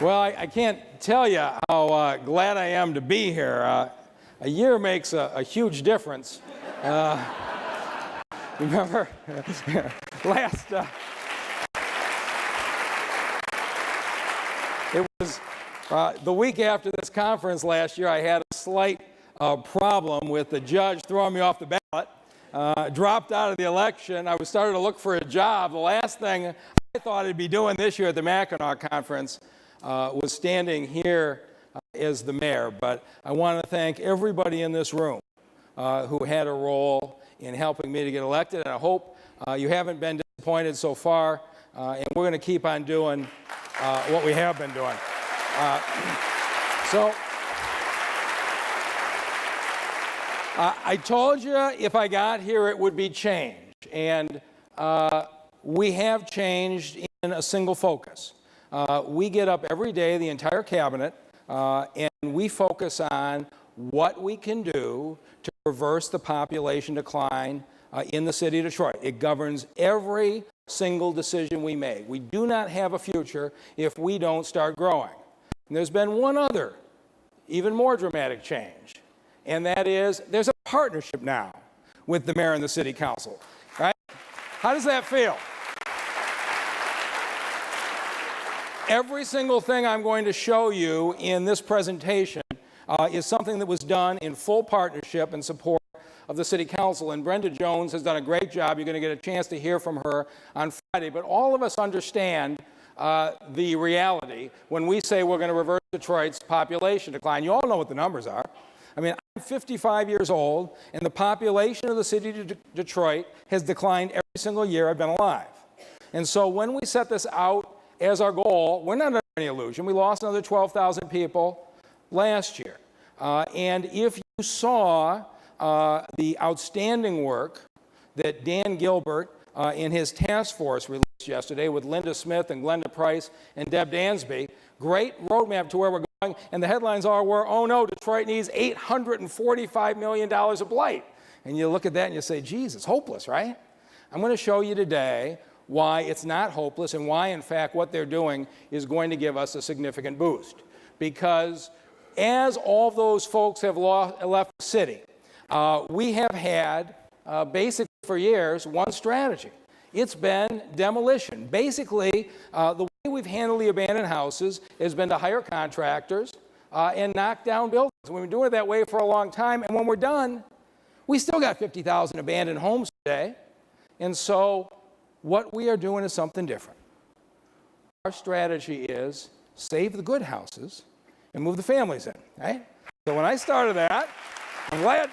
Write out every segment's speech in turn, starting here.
Well, I can't tell you how glad I am to be here. A year makes a huge difference. Remember last, it was the week after this conference last year, I had a slight problem with the judge throwing me off the ballot. Dropped out of the election. I was starting to look for a job. The last thing I thought I'd be doing this year at the Mackinac Conference was standing here as the mayor. But I want to thank everybody in this room who had a role in helping me to get elected. And I hope you haven't been disappointed so far. And we're going to keep on doing what we have been doing. I told you if I got here it would be change. And we have changed in a single focus. We get up every day, the entire cabinet, and we focus on what we can do to reverse the population decline in the city of Detroit. It governs every single decision we make. We do not have a future if we don't start growing. And there's been one other, even more dramatic change, and that is there's a partnership now with the mayor and the city council, right? How does that feel? Every single thing I'm going to show you in this presentation is something that was done in full partnership and support of the City Council. And Brenda Jones has done a great job. You're going to get a chance to hear from her on Friday. But all of us understand the reality when we say we're going to reverse Detroit's population decline. You all know what the numbers are. I mean, I'm 55 years old, and the population of the city of Detroit has declined every single year I've been alive. And so when we set this out as our goal, we're not under any illusion. We lost another 12,000 people last year. And if you saw the outstanding work that Dan Gilbert in his task force released yesterday with Linda Smith and Glenda Price and Deb Dansby, great roadmap to where we're going. And the headlines were, oh no, Detroit needs $845 million of blight. And you look at that and you say, geez, it's hopeless, right? I'm going to show you today why it's not hopeless and why, in fact, what they're doing is going to give us a significant boost. Because as all those folks have left the city, we have had, basically for years, one strategy. It's been demolition. Basically, the way we've handled the abandoned houses has been to hire contractors and knock down buildings. We've been doing it that way for a long time, and when we're done, we still got 50,000 abandoned homes today. And so what we are doing is something different. Our strategy is save the good houses and move the families in, right? So when I started that, I'm glad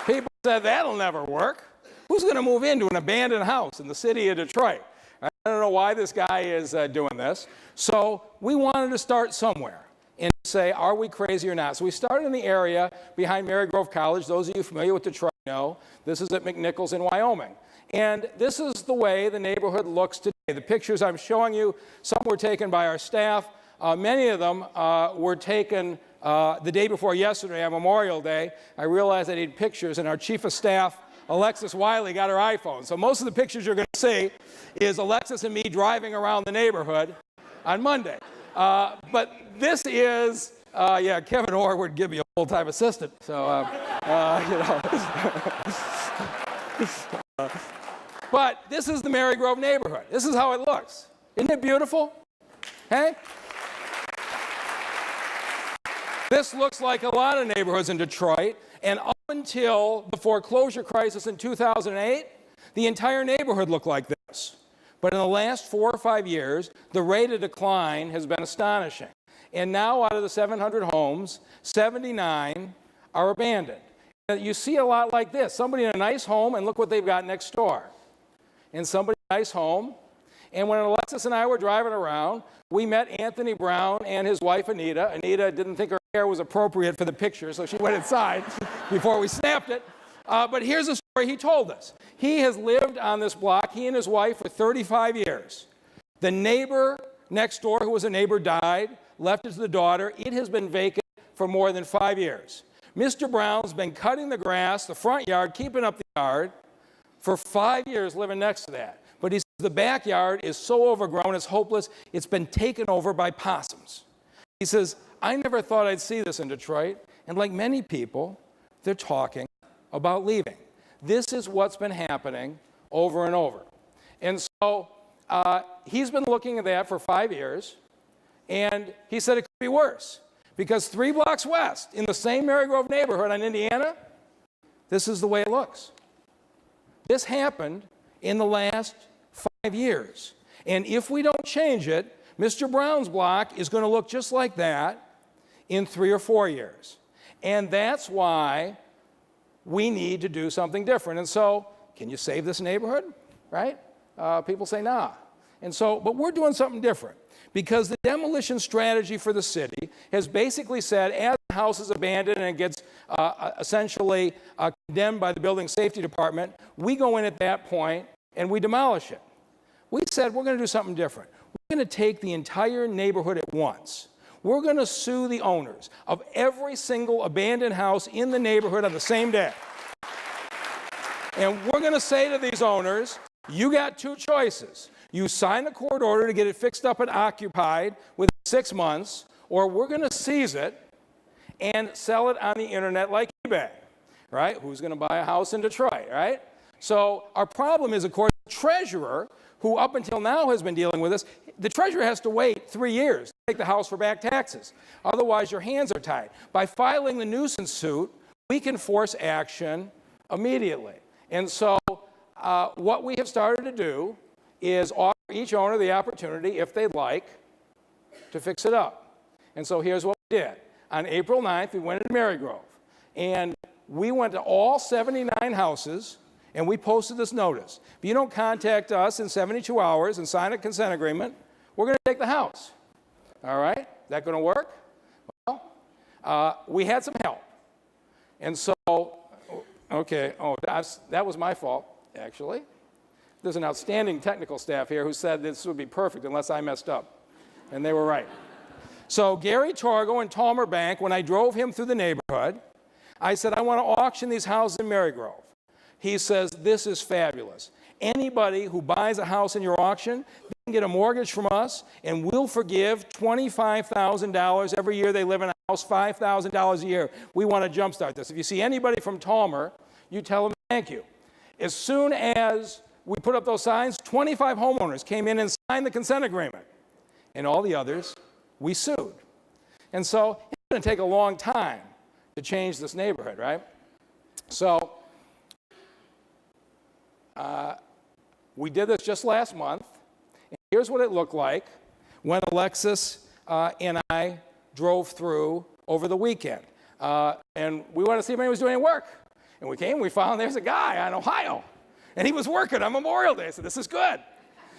people said that'll never work. Who's going to move into an abandoned house in the city of Detroit? I don't know why this guy is doing this. So we wanted to start somewhere and say, are we crazy or not? So we started in the area behind Mary Grove College. Those of you familiar with Detroit know this is at McNichols in Wyoming. And this is the way the neighborhood looks today. The pictures I'm showing you, some were taken by our staff. Many of them were taken the day before yesterday on Memorial Day. I realized I need pictures, and our chief of staff, Alexis Wiley, got her iPhone. So most of the pictures you're going to see is Alexis and me driving around the neighborhood on Monday. But this is, yeah, Kevin Orr would give me a full-time assistant. So, you know. But this is the Mary Grove neighborhood. This is how it looks. Isn't it beautiful? Hey? This looks like a lot of neighborhoods in Detroit. And up until the foreclosure crisis in 2008, the entire neighborhood looked like this. But in the last 4 or 5 years, the rate of decline has been astonishing. And now out of the 700 homes, 79 are abandoned. You see a lot like this. Somebody in a nice home, and look what they've got next door. And somebody in a nice home. And when Alexis and I were driving around, we met Anthony Brown and his wife, Anita. Anita didn't think her hair was appropriate for the picture, so she went inside before we snapped it. But here's a story he told us. He has lived on this block, he and his wife, for 35 years. The neighbor next door, who was a neighbor, died, left it to the daughter. It has been vacant for more than 5 years. Mr. Brown's been cutting the grass, the front yard, keeping up the yard for 5 years living next to that. But he said The backyard is so overgrown, it's hopeless, it's been taken over by possums. He says, I never thought I'd see this in Detroit, and like many people, they're talking about leaving. This is what's been happening over and over. And so he's been looking at that for 5 years, and he said it could be worse, because 3 blocks west, in the same Marygrove neighborhood on Indiana, this is the way it looks. This happened in the last 5 years. And if we don't change it, Mr. Brown's block is going to look just like that in 3 or 4 years. And that's why we need to do something different. And so, can you save this neighborhood? Right? People say, nah. And so, but we're doing something different. Because the demolition strategy for the city has basically said, as the house is abandoned and it gets essentially condemned by the Building Safety Department, we go in at that point and we demolish it. We said we're going to do something different. We're going to take the entire neighborhood at once. We're going to sue the owners of every single abandoned house in the neighborhood on the same day. And we're going to say to these owners, you got 2 choices. You sign a court order to get it fixed up and occupied within 6 months, or we're going to seize it and sell it on the internet like eBay, right? Who's going to buy a house in Detroit, right? So our problem is, of course, the treasurer, who up until now has been dealing with this, the treasurer has to wait 3 years to take the house for back taxes. Otherwise, your hands are tied. By filing the nuisance suit, we can force action immediately. And so what we have started to do is offer each owner the opportunity, if they'd like, to fix it up. And so here's what we did. On April 9th, we went into Marygrove, and we went to all 79 houses, and we posted this notice. If you don't contact us in 72 hours and sign a consent agreement, we're going to take the house. All right? Is that going to work? Well, we had some help. And so, okay, that was my fault, actually. There's an outstanding technical staff here who said this would be perfect unless I messed up. And they were right. So Gary Torgo and Talmer Bank, when I drove him through the neighborhood, I said, I want to auction these houses in Marygrove. He says, this is fabulous. Anybody who buys a house in your auction, they can get a mortgage from us, and we'll forgive $25,000 every year they live in a house, $5,000 a year. We want to jumpstart this. If you see anybody from Talmer, you tell them thank you. As soon as we put up those signs, 25 homeowners came in and signed the consent agreement. And all the others, we sued. And so it's going to take a long time to change this neighborhood, right? So we did this just last month. And here's what it looked like when Alexis and I drove through over the weekend. And we wanted to see if anybody was doing any work. And we came, we found there's a guy on Ohio. And he was working on Memorial Day. So this is good.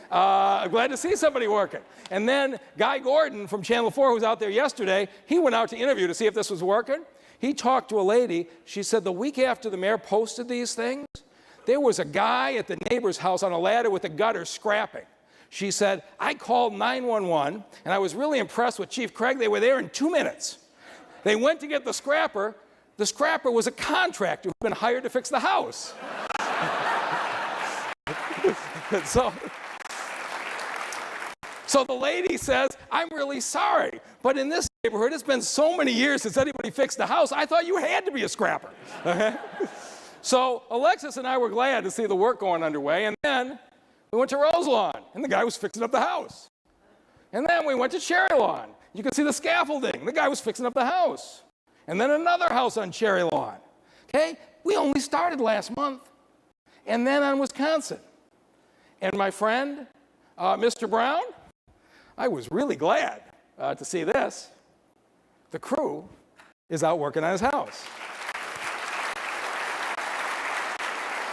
I'm glad to see somebody working. And then Guy Gordon from Channel 4, who was out there yesterday, he went out to interview to see if this was working. He talked to a lady. She said the week after the mayor posted these things, there was a guy at the neighbor's house on a ladder with a gutter scrapping. She said, I called 911, and I was really impressed with Chief Craig. They were there in 2 minutes. They went to get the scrapper. The scrapper was a contractor who'd been hired to fix the house. So the lady says, I'm really sorry, but in this neighborhood, it's been so many years since anybody fixed the house, I thought you had to be a scrapper. Okay? So Alexis and I were glad to see the work going underway, and then we went to Roselawn, and the guy was fixing up the house. And then we went to Cherry Lawn. You can see the scaffolding. The guy was fixing up the house. And then another house on Cherry Lawn. Okay? We only started last month. And then on Wisconsin. And my friend, Mr. Brown, I was really glad to see this. The crew is out working on his house.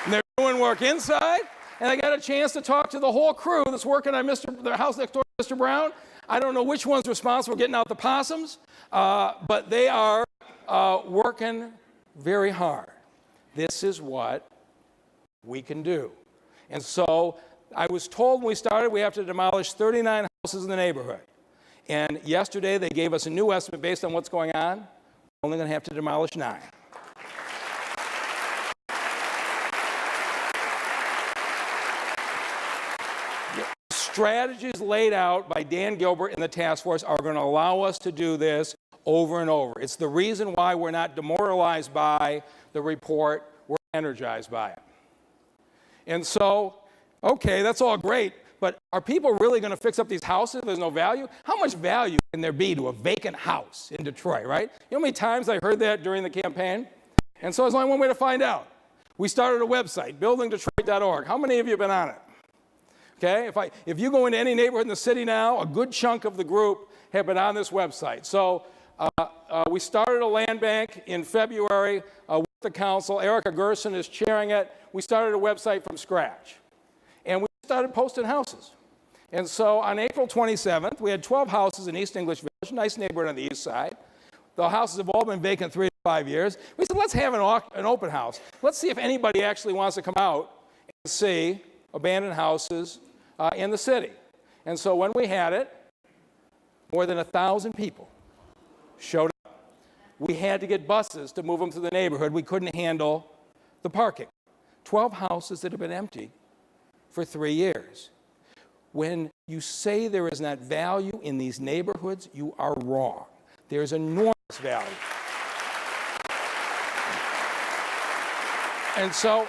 And they're doing work inside, and I got a chance to talk to the whole crew that's working on the house next door to Mr. Brown. I don't know which one's responsible for getting out the possums, but they are working very hard. This is what we can do. And so I was told when we started we have to demolish 39 houses in the neighborhood. And yesterday they gave us a new estimate based on what's going on. We're only going to have to demolish 9. strategies laid out by Dan Gilbert and the task force are going to allow us to do this over and over. It's the reason why we're not demoralized by the report, we're energized by it. And so, okay, that's all great, but are people really going to fix up these houses if there's no value? How much value can there be to a vacant house in Detroit, right? You know how many times I heard that during the campaign? And so there's only one way to find out. We started a website, buildingdetroit.org. How many of you have been on it? Okay, if you go into any neighborhood in the city now, a good chunk of the group have been on this website. So we started a land bank in February with the council. Erica Gerson is chairing it. We started a website from scratch. And we started posting houses. And so on April 27th, we had 12 houses in East English Village, a nice neighborhood on the east side. The houses have all been vacant 3 to 5 years. We said, let's have an open house. Let's see if anybody actually wants to come out and see abandoned houses in the city. And so when we had it, more than 1,000 people showed up. We had to get buses to move them through the neighborhood. We couldn't handle the parking. 12 houses that have been empty for 3 years. When you say there is not value in these neighborhoods, you are wrong. There's enormous value. And so,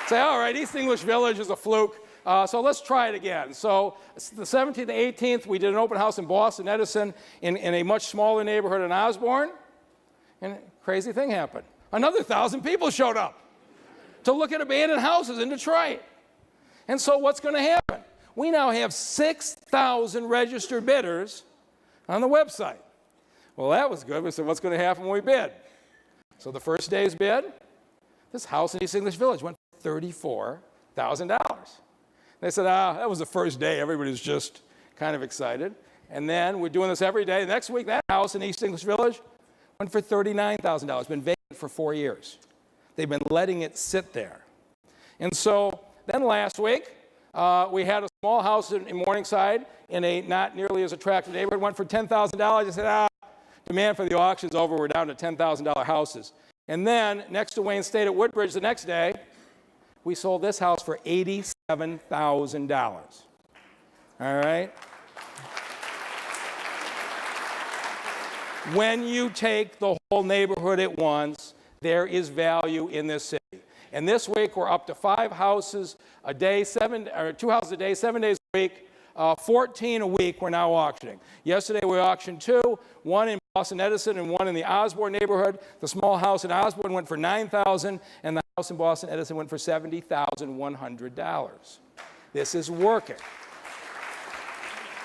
say, all right, East English Village is a fluke, so let's try it again. So the 17th and 18th, we did an open house in Boston Edison in a much smaller neighborhood in Osborne, and a crazy thing happened. Another 1,000 people showed up to look at abandoned houses in Detroit. And so what's going to happen? We now have 6,000 registered bidders on the website. Well, that was good. We said, what's going to happen when we bid? So the first day's bid, this house in East English Village went for $34,000. They said, that was the first day. Everybody was just kind of excited. And then we're doing this every day. Next week, that house in East English Village went for $39,000. It's been vacant for 4 years. They've been letting it sit there. And so then last week, we had a small house in Morningside in a not nearly as attractive neighborhood. Went for $10,000. I said, demand for the auction's over. We're down to $10,000 houses. And then next to Wayne State at Woodbridge the next day, we sold this house for $87,000. All right? When you take the whole neighborhood at once, there is value in this city. And this week, we're up to 5 houses a day, 2 houses a day, 7 days a week, 14 a week we're now auctioning. Yesterday, we auctioned 2, one in Boston Edison and one in the Osborne neighborhood. The small house in Osborne went for $9,000, and the house in Boston Edison went for $70,100. This is working.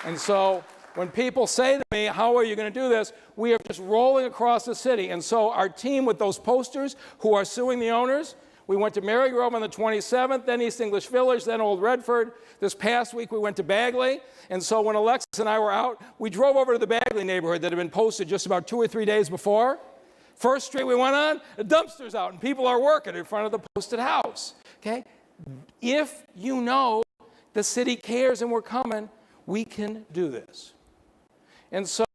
And so when people say to me, how are you going to do this? We are just rolling across the city. And so our team with those posters who are suing the owners, we went to Marygrove on the 27th, then East English Village, then Old Redford. This past week, we went to Bagley. And so when Alexis and I were out, we drove over to the Bagley neighborhood that had been posted just about 2 or 3 days before. First street we went on, a dumpster's out, and people are working in front of the posted house. Okay? If you know the city cares and we're coming, we can do this. And so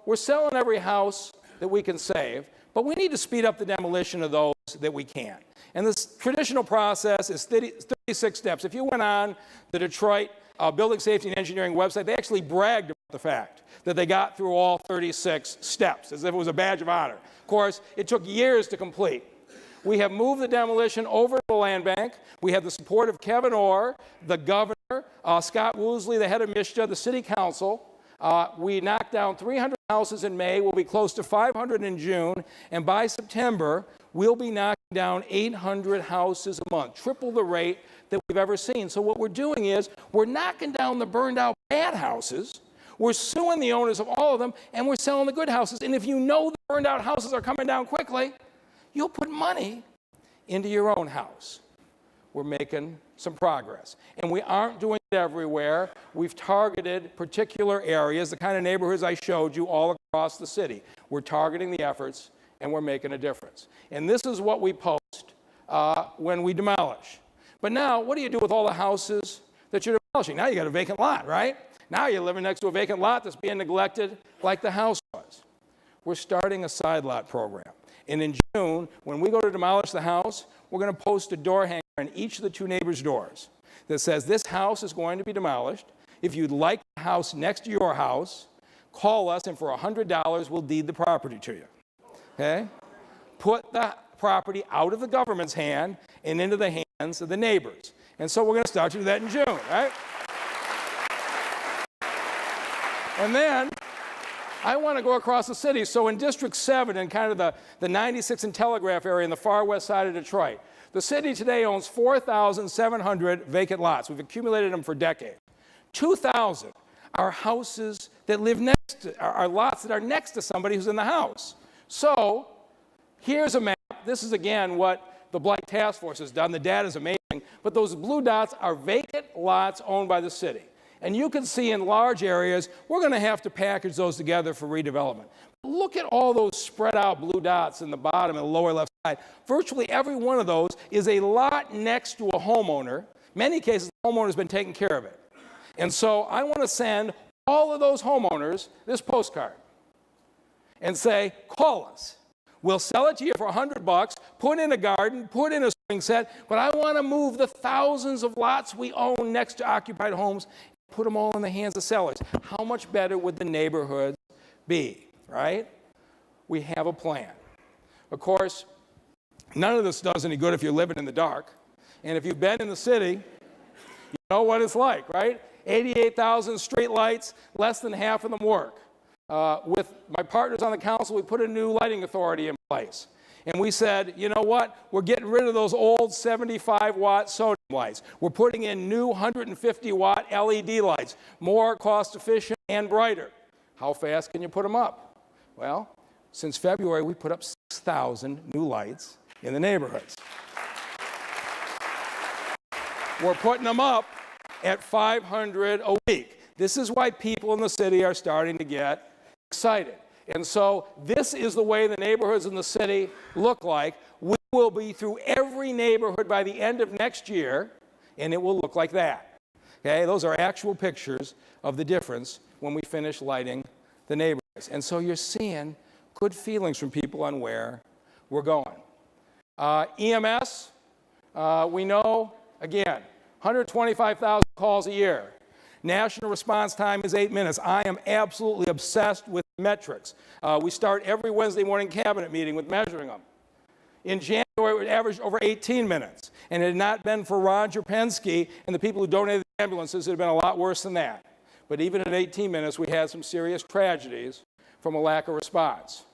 we're selling every house that we can save, but we need to speed up the demolition of those that we can't. And this traditional process is 36 steps. If you went on the Detroit Building Safety and Engineering website, they actually bragged about the fact that they got through all 36 steps, as if it was a badge of honor. Of course, it took years to complete. We have moved the demolition over to the land bank. We have the support of Kevin Orr, the governor, Scott Woosley, the head of MSHA, the city council. We knocked down 300 houses in May. We'll be close to 500 in June. And by September, we'll be knocking down 800 houses a month, triple the rate that we've ever seen. So what we're doing is we're knocking down the burned out bad houses. We're suing the owners of all of them, and we're selling the good houses. And if you know the burned out houses are coming down quickly, you'll put money into your own house. We're making some progress. And we aren't doing it everywhere. We've targeted particular areas, the kind of neighborhoods I showed you all across the city. We're targeting the efforts, and we're making a difference. And this is what we post when we demolish. But now, what do you do with all the houses that you're demolishing? Now you got a vacant lot, right? Now you're living next to a vacant lot that's being neglected like the house was. We're starting a side lot program. And in June, when we go to demolish the house, we're going to post a door hanger on each of the 2 neighbors' doors that says this house is going to be demolished. If you'd like a house next to your house, call us, and for $100, we'll deed the property to you. Okay? Put the property out of the government's hand and into the hands of the neighbors. And so we're going to start to do that in June, right? And then I want to go across the city. So in District 7, in kind of the 96 and Telegraph area in the far west side of Detroit, the city today owns 4,700 vacant lots. We've accumulated them for decades. 2,000 are houses that live next to, are lots that are next to somebody who's in the house. So here's a map. This is, again, what the Blight Task Force has done. The data is amazing. But those blue dots are vacant lots owned by the city. And you can see in large areas, we're going to have to package those together for redevelopment. Look at all those spread out blue dots in the bottom and the lower left side. Virtually every one of those is a lot next to a homeowner. In many cases, the homeowner's been taking care of it. And so I want to send all of those homeowners this postcard and say, call us. We'll sell it to you for $100, put in a garden, put in a swing set, but I want to move the thousands of lots we own next to occupied homes and put them all in the hands of sellers. How much better would the neighborhoods be, right? We have a plan. Of course, none of this does any good if you're living in the dark. And if you've been in the city, you know what it's like, right? 88,000 street lights, less than half of them work. With my partners on the council, we put a new lighting authority in place. And we said, you know what? We're getting rid of those old 75-watt sodium lights. We're putting in new 150-watt LED lights, more cost-efficient and brighter. How fast can you put them up? Well, since February, we put up 6,000 new lights in the neighborhoods. We're putting them up at 500 a week. This is why people in the city are starting to get excited. And so this is the way the neighborhoods in the city look like. We will be through every neighborhood by the end of next year, and it will look like that. Okay, those are actual pictures of the difference when we finish lighting the neighborhoods. And so you're seeing good feelings from people on where we're going. EMS, we know, again, 125,000 calls a year. National response time is 8 minutes. I am absolutely obsessed with metrics. We start every Wednesday morning cabinet meeting with measuring them. In January, it would average over 18 minutes. And it had not been for Roger Penske and the people who donated the ambulances, it had been a lot worse than that. But even at 18 minutes, we had some serious tragedies from a lack of response.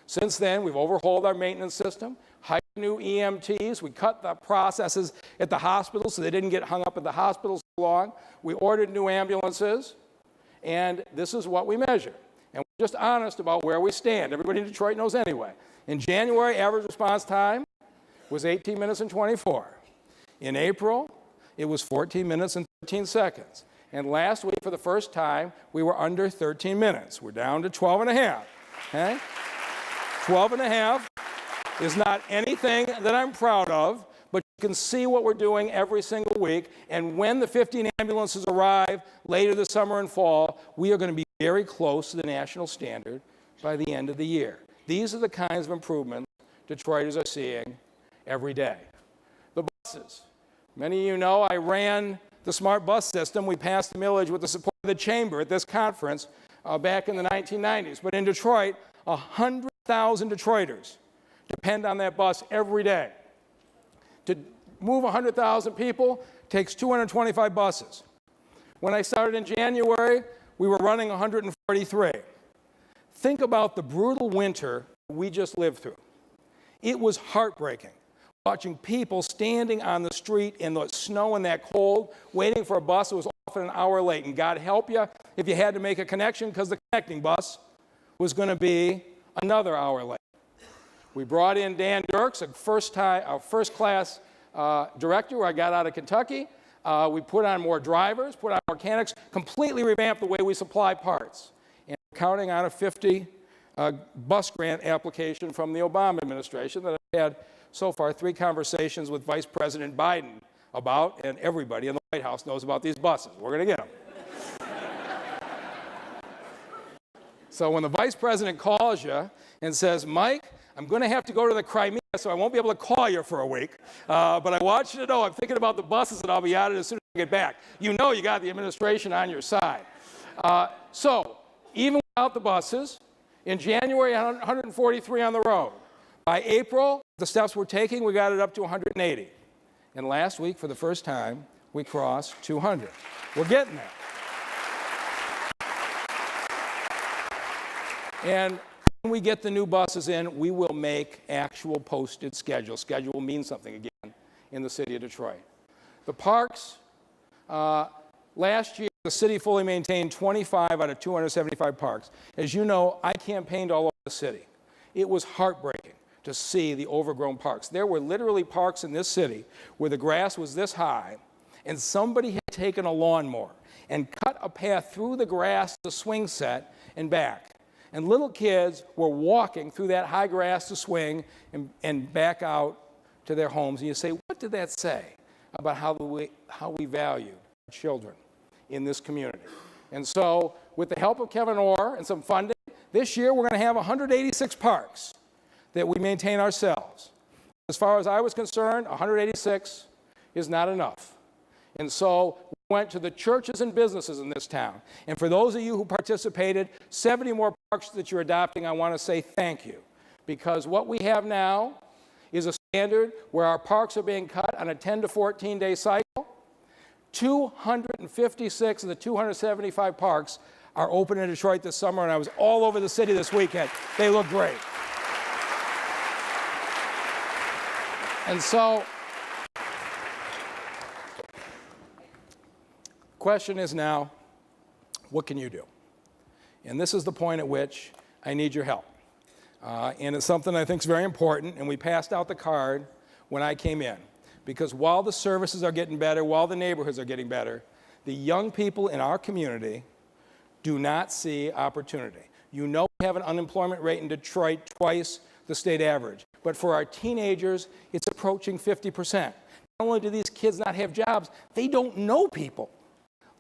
Since then, we've overhauled our maintenance system, hired new EMTs, we cut the processes at the hospital so they didn't get hung up at the hospitals so long. We ordered new ambulances, and this is what we measure. And we're just honest about where we stand. Everybody in Detroit knows anyway. In January, average response time was 18 minutes and 24. In April, it was 14 minutes and 13 seconds. And last week, for the first time, we were under 13 minutes. We're down to 12 and a half. Okay? 12 and a half is not anything that I'm proud of, but you can see what we're doing every single week. And when the 15 ambulances arrive later this summer and fall, we are going to be very close to the national standard by the end of the year. These are the kinds of improvements Detroiters are seeing every day. The buses. Many of you know I ran the smart bus system. We passed the millage with the support of the chamber at this conference back in the 1990s. But in Detroit, 100,000 Detroiters depend on that bus every day. To move 100,000 people takes 225 buses. When I started in January, we were running 143. Think about the brutal winter we just lived through. It was heartbreaking watching people standing on the street in the snow and that cold, waiting for a bus that was often an hour late. And God help you if you had to make a connection, because the connecting bus was going to be another hour late. We brought in Dan Dirks, a first-class director who I got out of Kentucky. We put on more drivers, put on more mechanics, completely revamped the way we supply parts. And we're counting on a 50 bus grant application from the Obama administration that I've had so far 3 conversations with Vice President Biden about, and everybody in the White House knows about these buses. We're going to get them. So when the Vice President calls you and says, Mike, I'm going to have to go to the Crimea, so I won't be able to call you for a week, but I want you to know I'm thinking about the buses and I'll be out as soon as it back. You know you got the administration on your side. So even without the buses, in January, 143 on the road. By April, the steps we're taking, we got it up to 180. And last week, for the first time, we crossed 200. We're getting there. And when we get the new buses in, we will make actual posted schedules. Schedule will mean something again in the city of Detroit. The parks, last year, the city fully maintained 25 out of 275 parks. As you know, I campaigned all over the city. It was heartbreaking to see the overgrown parks. There were literally parks in this city where the grass was this high, and somebody had taken a lawnmower and cut a path through the grass, the swing set, and back. And little kids were walking through that high grass to swing and back out to their homes. And you say, what did that say about how we value children in this community? And so, with the help of Kevin Orr and some funding, this year we're going to have 186 parks that we maintain ourselves. As far as I was concerned, 186 is not enough. And so we went to the churches and businesses in this town. And for those of you who participated, 70 more parks that you're adopting, I want to say thank you. Because what we have now is a standard where our parks are being cut on a 10 to 14 day cycle. 256 of the 275 parks are open in Detroit this summer, and I was all over the city this weekend. They look great. And so, question is now, what can you do? And this is the point at which I need your help. And it's something I think is very important, and we passed out the card when I came in. Because while the services are getting better, while the neighborhoods are getting better, the young people in our community do not see opportunity. You know we have an unemployment rate in Detroit twice the state average. But for our teenagers, it's approaching 50%. Not only do these kids not have jobs, they don't know people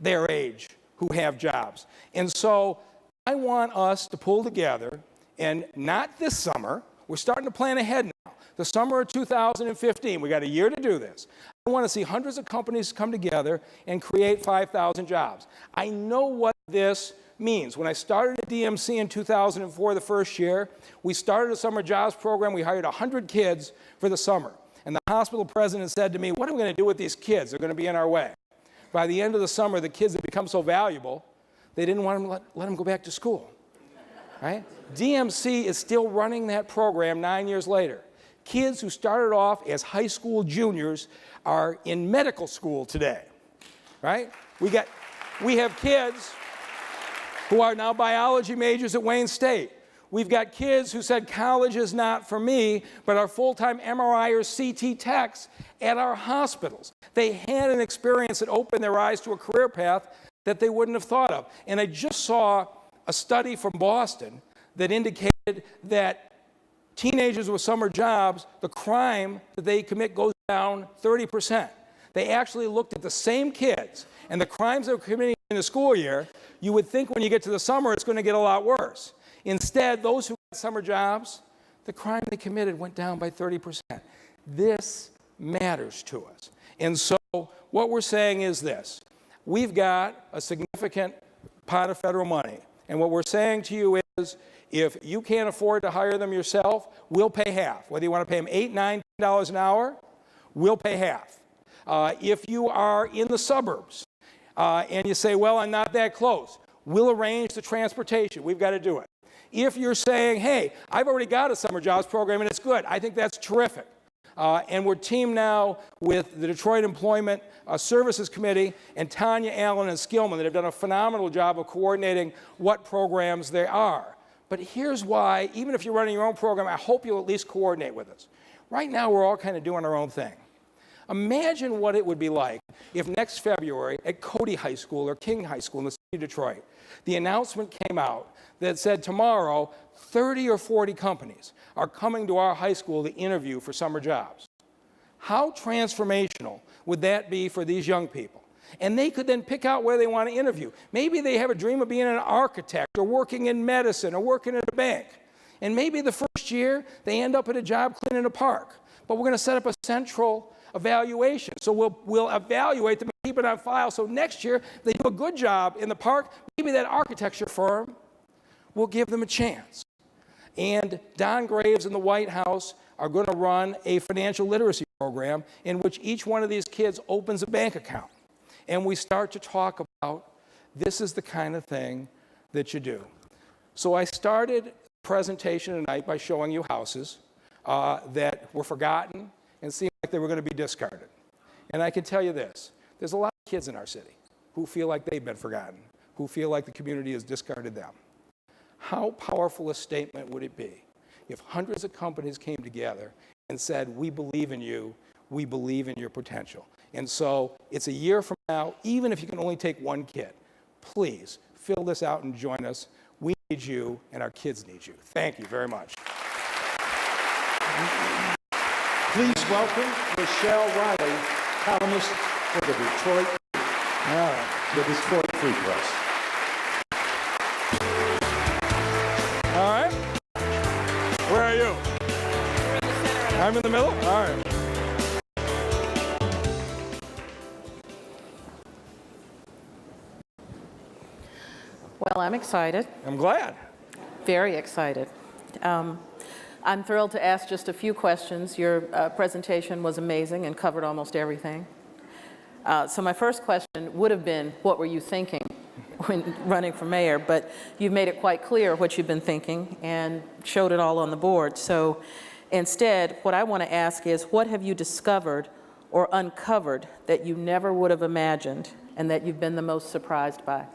their age who have jobs. And so I want us to pull together, and not this summer, we're starting to plan ahead now. The summer of 2015, we got a year to do this. I want to see hundreds of companies come together and create 5,000 jobs. I know what this means. When I started at DMC in 2004, the first year, we started a summer jobs program. We hired 100 kids for the summer. And the hospital president said to me, what are we going to do with these kids? They're going to be in our way. By the end of the summer, the kids had become so valuable, they didn't want to let them go back to school. Right? DMC is still running that program 9 years later. Kids who started off as high school juniors are in medical school today. Right? We have kids who are now biology majors at Wayne State. We've got kids who said college is not for me, but are full-time MRI or CT techs at our hospitals. They had an experience that opened their eyes to a career path that they wouldn't have thought of. And I just saw a study from Boston that indicated that teenagers with summer jobs, the crime that they commit goes down 30%. They actually looked at the same kids and the crimes they're committing in the school year. You would think when you get to the summer it's going to get a lot worse. Instead, those who got summer jobs, the crime they committed went down by 30%. This matters to us. And so what we're saying is this. We've got a significant pot of federal money. And what we're saying to you is, if you can't afford to hire them yourself, we'll pay half. Whether you want to pay them $8, $9, $10 an hour, we'll pay half. If you are in the suburbs and you say, well, I'm not that close, we'll arrange the transportation. We've got to do it. If you're saying, hey, I've already got a summer jobs program and it's good, I think that's terrific. And we're teamed now with the Detroit Employment Services Committee and Tanya Allen and Skillman that have done a phenomenal job of coordinating what programs there are. But here's why, even if you're running your own program, I hope you'll at least coordinate with us. Right now, we're all kind of doing our own thing. Imagine what it would be like if next February at Cody High School or King High School in the city of Detroit, the announcement came out that said tomorrow 30 or 40 companies are coming to our high school to interview for summer jobs. How transformational would that be for these young people? And they could then pick out where they want to interview. Maybe they have a dream of being an architect or working in medicine or working at a bank. And maybe the first year they end up at a job cleaning a park. But we're going to set up a central evaluation. So we'll evaluate them and keep it on file. So next year, they do a good job in the park. Maybe that architecture firm will give them a chance. And Don Graves and the White House are going to run a financial literacy program in which each one of these kids opens a bank account. And we start to talk about this is the kind of thing that you do. So I started the presentation tonight by showing you houses that were forgotten and seemed like they were going to be discarded. And I can tell you this, there's a lot of kids in our city who feel like they've been forgotten, who feel like the community has discarded them. How powerful a statement would it be if hundreds of companies came together and said, we believe in you, we believe in your potential. And so it's a year from now, even if you can only take one kid, please fill this out and join us. We need you, and our kids need you. Thank you very much. Please welcome Rochelle Riley, columnist for the Detroit Free Press. All right. Where are you? I'm in the middle? All right. Well, I'm excited. I'm glad. Very excited. I'm thrilled to ask just a few questions. Your presentation was amazing and covered almost everything. So my first question would have been, what were you thinking when running for mayor? But you've made it quite clear what you've been thinking and showed it all on the board. So instead, what I want to ask is, what have you discovered or uncovered that you never would have imagined and that you've been the most surprised by?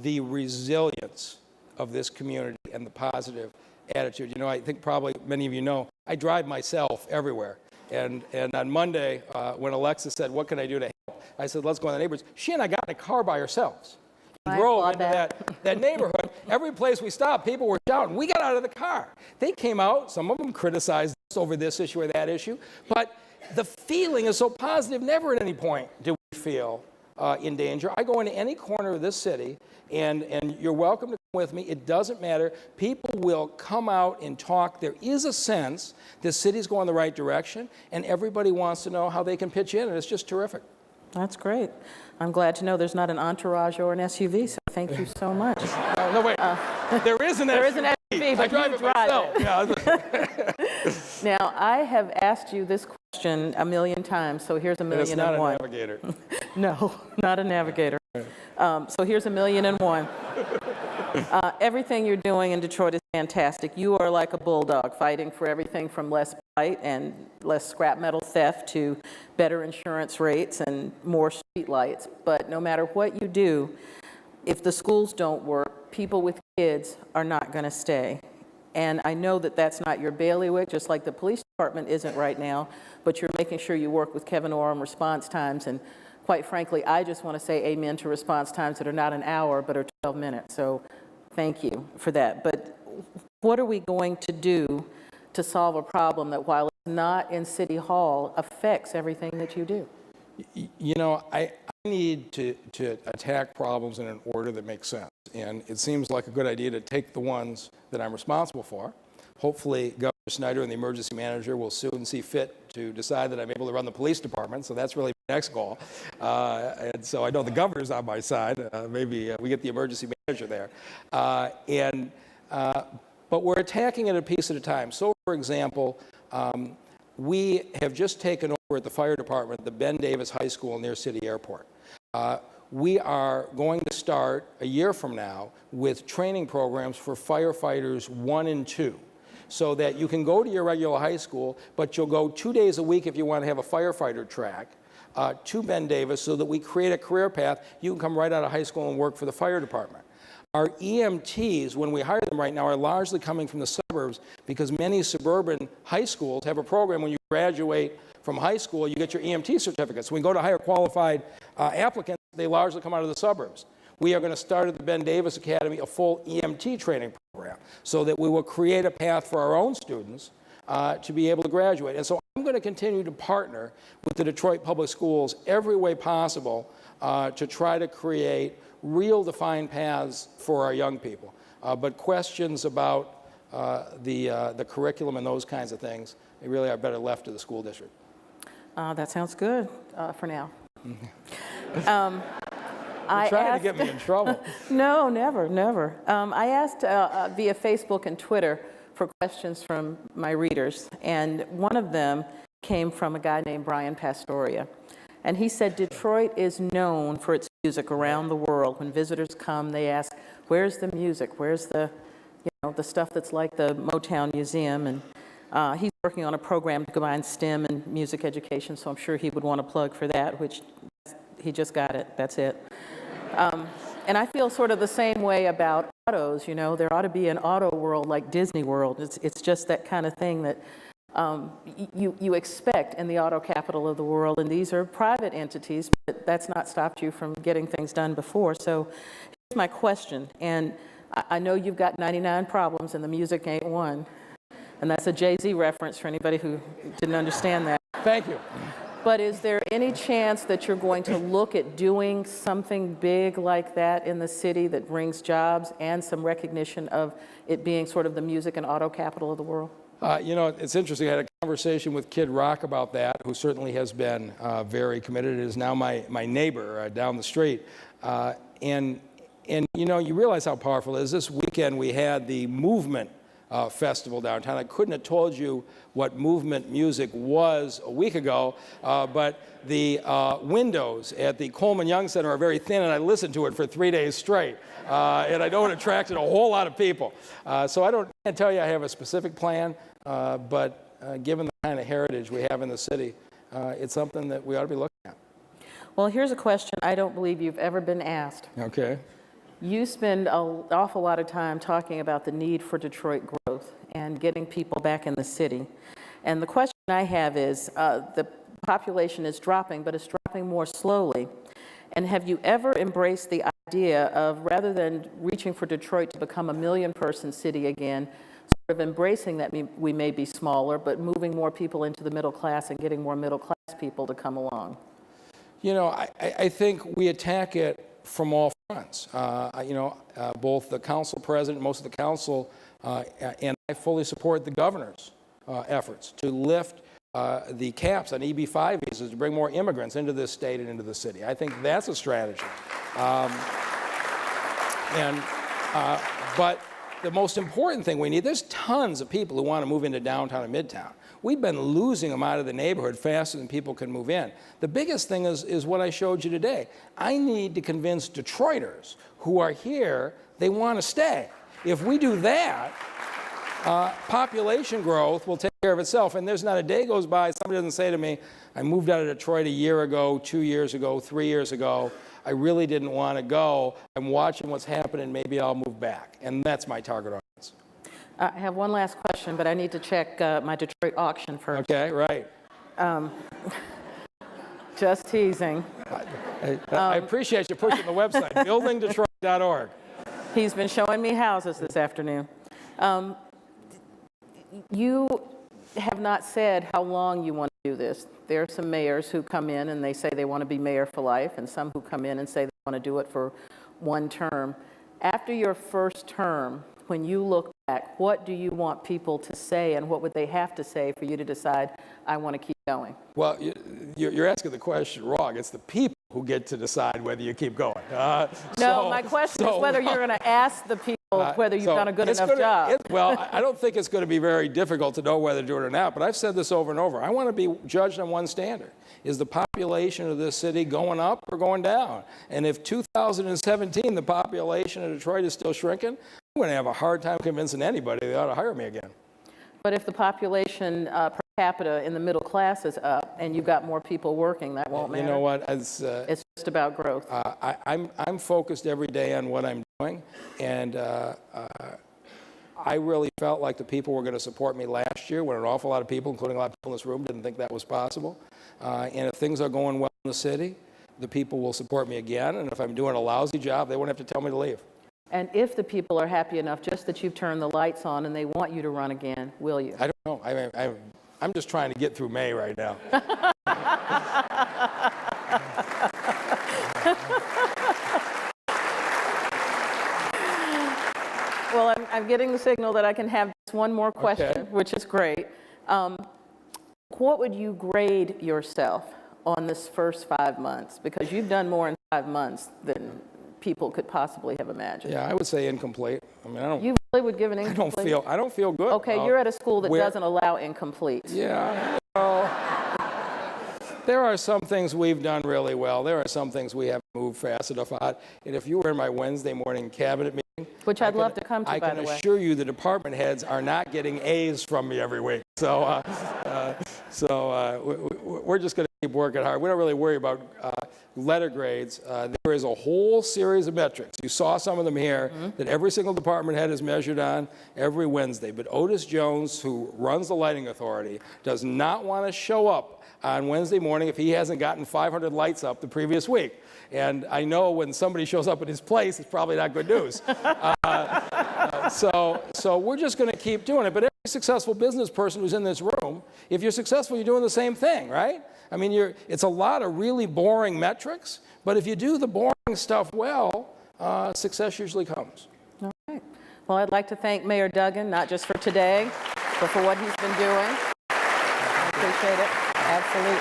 The resilience of this community and the positive attitude. You know, I think probably many of you know, I drive myself everywhere. And on Monday, when Alexa said, what can I do to help? I said, let's go in the neighborhoods. She and I got in a car by ourselves. We drove into that neighborhood. Every place we stopped, people were shouting. We got out of the car. They came out. Some of them criticized us over this issue or that issue. But the feeling is so positive. Never at any point do we feel in danger. I go into any corner of this city, and you're welcome to come with me. It doesn't matter. People will come out and talk. There is a sense the city's going the right direction, and everybody wants to know how they can pitch in, and it's just terrific. That's great. I'm glad to know there's not an entourage or an SUV, so thank you so much. No, wait. There is an SUV. There is an SUV, but I drive it myself. Yeah. Now, I have asked you this question a million times, so here's a million and one. It's not a Navigator. No, not a Navigator. So here's a million and one. Everything you're doing in Detroit is fantastic. You are like a bulldog, fighting for everything from less blight and less scrap metal theft to better insurance rates and more street lights. But no matter what you do, if the schools don't work, people with kids are not going to stay. And I know that that's not your bailiwick, just like the police department isn't right now, but you're making sure you work with Kevin Orr on response times. And quite frankly, I just want to say amen to response times that are not an hour, but are 12 minutes. So thank you for that. But what are we going to do to solve a problem that, while it's not in City Hall, affects everything that you do? You know, I need to attack problems in an order that makes sense. And it seems like a good idea to take the ones that I'm responsible for. Hopefully, Governor Snyder and the emergency manager will soon see fit to decide that I'm able to run the police department, so that's really my next goal. And so I know the governor's on my side. Maybe we get the emergency manager there. But we're attacking it a piece at a time. So, for example, we have just taken over at the fire department the Ben Davis High School near City Airport. We are going to start a year from now with training programs for firefighters 1 and 2, so that you can go to your regular high school, but you'll go 2 days a week if you want to have a firefighter track to Ben Davis, so that we create a career path. You can come right out of high school and work for the fire department. Our EMTs, when we hire them right now, are largely coming from the suburbs, because many suburban high schools have a program when you graduate from high school, you get your EMT certificates. When we go to hire qualified applicants, they largely come out of the suburbs. We are going to start at the Ben Davis Academy a full EMT training program, so that we will create a path for our own students to be able to graduate. And so I'm going to continue to partner with the Detroit Public Schools every way possible to try to create real defined paths for our young people. But questions about the curriculum and those kinds of things, they really are better left to the school district. That sounds good for now. You're trying to get me in trouble. No, never, never. I asked via Facebook and Twitter for questions from my readers, and one of them came from a guy named Brian Pastoria. And he said Detroit is known for its music around the world. When visitors come, they ask, where's the music? Where's the, the stuff that's like the Motown Museum? And he's working on a program to combine STEM and music education, so I'm sure he would want to plug for that, which he just got it. That's it. And I feel sort of the same way about autos. There ought to be an auto world like Disney World. It's just that kind of thing that you expect in the auto capital of the world, and these are private entities, but that's not stopped you from getting things done before. So here's my question, and I know you've got 99 problems and the music ain't one, and that's a Jay-Z reference for anybody who didn't understand that. Thank you. But is there any chance that you're going to look at doing something big like that in the city that brings jobs and some recognition of it being sort of the music and auto capital of the world? It's interesting. I had a conversation with Kid Rock about that, who certainly has been very committed. It is now my neighbor down the street. And you realize how powerful it is. This weekend we had the Movement Festival downtown. I couldn't have told you what movement music was a week ago, but the windows at the Coleman Young Center are very thin, and I listened to it for 3 days straight. And I know it attracted a whole lot of people. So I can't tell you I have a specific plan, but given the kind of heritage we have in the city, it's something that we ought to be looking at. Well, here's a question I don't believe you've ever been asked. Okay. You spend an awful lot of time talking about the need for Detroit growth and getting people back in the city. And the question I have is, the population is dropping, but it's dropping more slowly. And have you ever embraced the idea of, rather than reaching for Detroit to become a million-person city again, sort of embracing that we may be smaller, but moving more people into the middle class and getting more middle-class people to come along? I think we attack it from all fronts. Both the council president, most of the council, and I fully support the governor's efforts to lift the caps on EB-5 visas to bring more immigrants into this state and into the city. I think that's a strategy. But the most important thing we need, there's tons of people who want to move into downtown and midtown. We've been losing them out of the neighborhood faster than people can move in. The biggest thing is what I showed you today. I need to convince Detroiters who are here, they want to stay. If we do that, population growth will take care of itself. And there's not a day goes by somebody doesn't say to me, I moved out of Detroit a year ago, 2 years ago, 3 years ago. I really didn't want to go. I'm watching what's happening. Maybe I'll move back. And that's my target audience. I have one last question, but I need to check my Detroit auction first. Okay, right. Just teasing. I appreciate you pushing the website, buildingdetroit.org. He's been showing me houses this afternoon. You have not said how long you want to do this. There are some mayors who come in and they say they want to be mayor for life, and some who come in and say they want to do it for one term. After your first term, when you look back, what do you want people to say, and what would they have to say for you to decide, I want to keep going? Well, you're asking the question wrong. It's the people who get to decide whether you keep going. My question is whether you're going to ask the people whether you've done a good enough job. I don't think it's going to be very difficult to know whether to do it or not, but I've said this over and over. I want to be judged on one standard. Is the population of this city going up or going down? And if 2017, the population of Detroit is still shrinking, I'm going to have a hard time convincing anybody they ought to hire me again. But if the population per capita in the middle class is up and you've got more people working, that won't matter. You know what? It's just about growth. I'm focused every day on what I'm doing, and I really felt like the people were going to support me last year when an awful lot of people, including a lot of people in this room, didn't think that was possible. And if things are going well in the city, the people will support me again, and if I'm doing a lousy job, they won't have to tell me to leave. And if the people are happy enough just that you've turned the lights on and they want you to run again, will you? I don't know. I'm just trying to get through May right now. Well, I'm getting the signal that I can have one more question, Okay. which is great. What would you grade yourself on this first 5 months? Because you've done more in 5 months than people could possibly have imagined. Yeah, I would say incomplete. I mean, You really would give an I incomplete? don't feel good. Okay, you're at a school that where- doesn't allow incomplete. Yeah, well, there are some things we've done really well. There are some things we haven't moved fast enough on. And if you were in my Wednesday morning cabinet meeting, Which I'd love to come to, I by can the way. assure you the department heads are not getting A's from me every week. So, we're just going to keep working hard. We don't really worry about letter grades. There is a whole series of metrics. You saw some of them here that every single department head is measured on every Wednesday. But Otis Jones, who runs the lighting authority, does not want to show up on Wednesday morning if he hasn't gotten 500 lights up the previous week. And I know when somebody shows up at his place, it's probably not good news. So we're just going to keep doing it. But every successful business person who's in this room, if you're successful, you're doing the same thing, right? I mean, it's a lot of really boring metrics, but if you do the boring stuff well, success usually comes. All right. Well, I'd like to thank Mayor Duggan, not just for today, but for what he's been doing. I appreciate it. Absolutely.